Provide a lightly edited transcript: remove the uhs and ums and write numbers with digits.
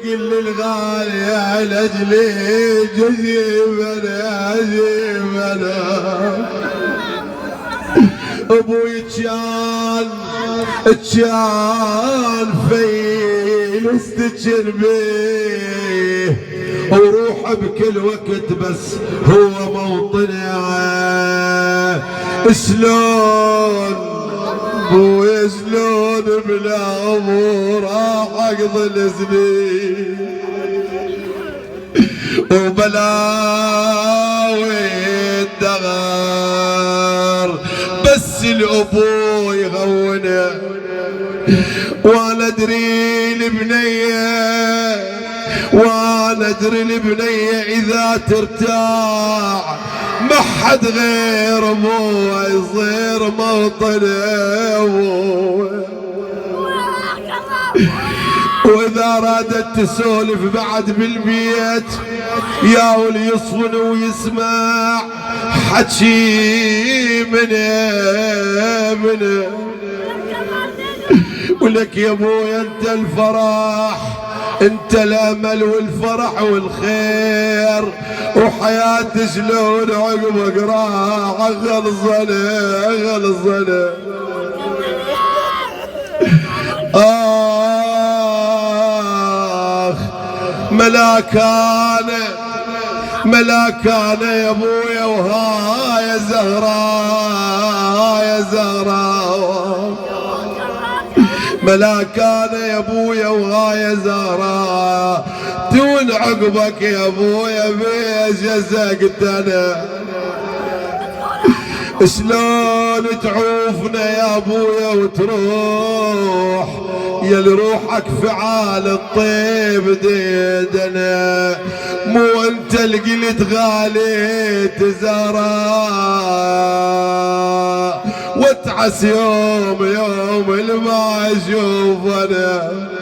كل الغالي على اجلي جزيمنا جزيمنا. ابوي كان فيل استجربيه وروح بكل وقت بس هو موطنه. شلون ابوي شلون بلا ابو راح اقضي السنين وبلاوي الدغر بس الابو يغونه. وانا ادري البنيه وانا ادري البنيه اذا ترتاح ما حد غير ابوه يصير موطنه. واذا رادت تسولف بعد بالبيت يا ولي يصفن ويسمع حكي منه ولك يا ابويا انت الفرح انت الامل والفرح والخير وحياتي شلون عقبك راح غلظنه. ملاكانه يا ابويا وهاي زهراء ملاكانه يا ابويا وهاي زهراء تون عقبك يا ابويا بجزقت انا. شلون تعوفنا يا ابويا وتروح يا لروحك فعال الطيب ديدنا مو انت اللي قلت غالي تزارا واتعس يوم اللي ما اشوف انا.